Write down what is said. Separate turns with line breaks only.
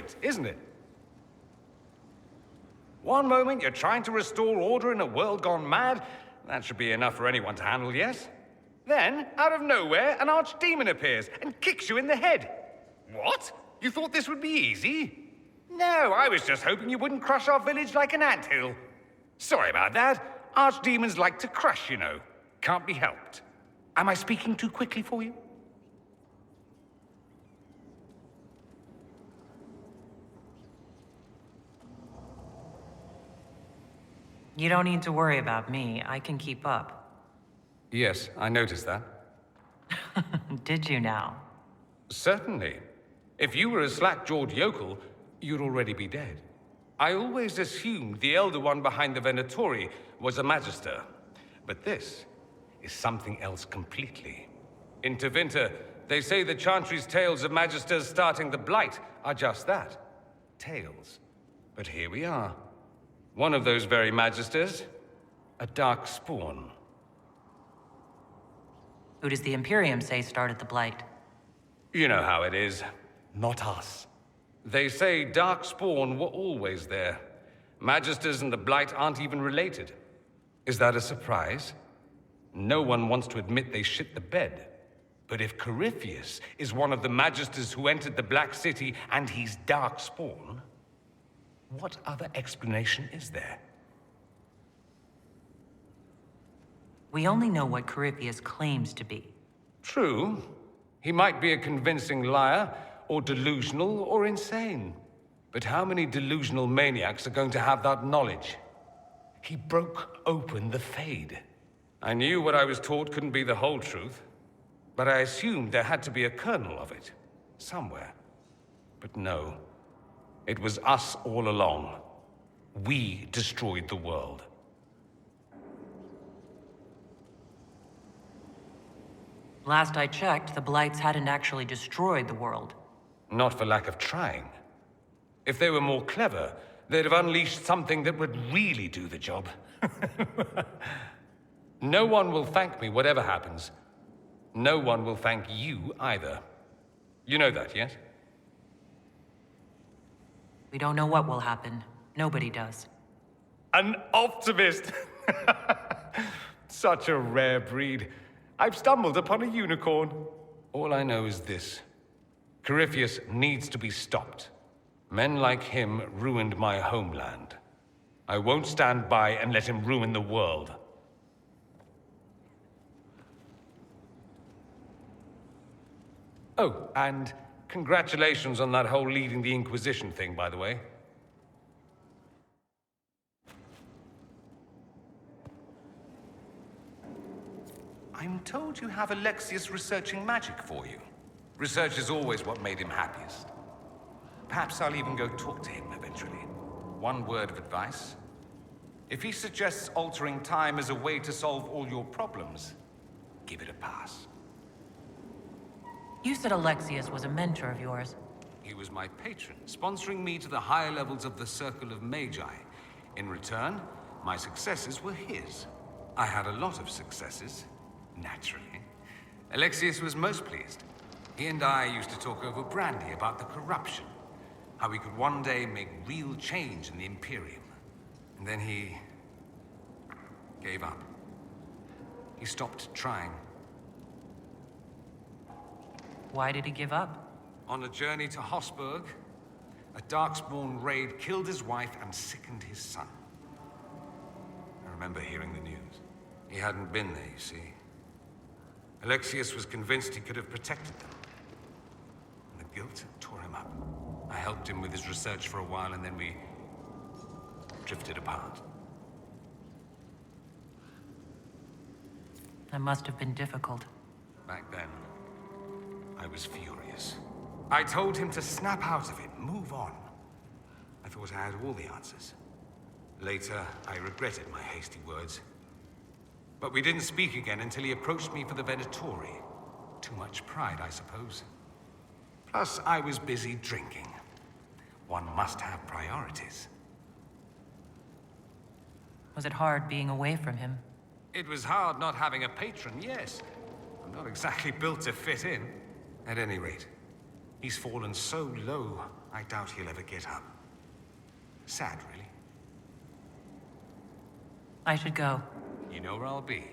brilliant, isn't it? One moment you're trying to restore order in a world gone mad. That should be enough for anyone to handle, yes? Then, out of nowhere, an archdemon appears and kicks you in the head. What? You thought this would be easy? No, I was just hoping you wouldn't crush our village like an anthill. Sorry about that. Archdemons like to crush, you know. Can't be helped. Am I speaking too quickly for you?
You don't need to worry about me. I can keep up.
Yes, I noticed that.
Did you now?
Certainly. If you were a slack-jawed yokel, you'd already be dead. I always assumed the Elder One behind the Venatori was a Magister. But this is something else completely. In Tevinter, they say the Chantry's tales of Magisters starting the Blight are just that. Tales. But here we are. One of those very Magisters, a dark spawn.
Who does the Imperium say started the Blight?
You know how it is. Not us. They say Darkspawn were always there. Magisters and the Blight aren't even related. Is that a surprise? No one wants to admit they shit the bed. But if Corypheus is one of the Magisters who entered the Black City and he's Darkspawn, what other explanation is there?
We only know what Corypheus claims to be.
True. He might be a convincing liar, or delusional, or insane. But how many delusional maniacs are going to have that knowledge? He broke open the Fade. I knew what I was taught couldn't be the whole truth, but I assumed there had to be a kernel of it, somewhere. But no, it was us all along. We destroyed the world.
Last I checked, the Blights hadn't actually destroyed the world.
Not for lack of trying. If they were more clever, they'd have unleashed something that would really do the job. No one will thank me, whatever happens. No one will thank you either. You know that, yes?
We don't know what will happen. Nobody does.
An optimist! Such a rare breed. I've stumbled upon a unicorn. All I know is this. Corypheus needs to be stopped. Men like him ruined my homeland. I won't stand by and let him ruin the world. Oh, and congratulations on that whole leading the Inquisition thing, by the way. I'm told you have Alexius researching magic for you. Research is always what made him happiest. Perhaps I'll even go talk to him eventually. One word of advice. If he suggests altering time as a way to solve all your problems, give it a pass.
You said Alexius was a mentor of yours.
He was my patron, sponsoring me to the higher levels of the Circle of Magi. In return, my successes were his. I had a lot of successes, naturally. Alexius was most pleased. He and I used to talk over brandy about the corruption, how we could one day make real change in the Imperium. And then he gave up. He stopped trying.
Why did he give up?
On a journey to Hossberg, a Darkspawn raid killed his wife and sickened his son. I remember hearing the news. He hadn't been there, you see. Alexius was convinced he could have protected them. And the guilt tore him up. I helped him with his research for a while, and then we drifted apart.
That must have been difficult.
Back then, I was furious. I told him to snap out of it, move on. I thought I had all the answers. Later, I regretted my hasty words. But we didn't speak again until he approached me for the Venatori. Too much pride, I suppose. Plus, I was busy drinking. One must have priorities.
Was it hard being away from him?
It was hard not having a patron, yes. I'm not exactly built to fit in. At any rate, he's fallen so low,
I doubt he'll ever get up. Sad, really.
I should go.
You know where I'll be.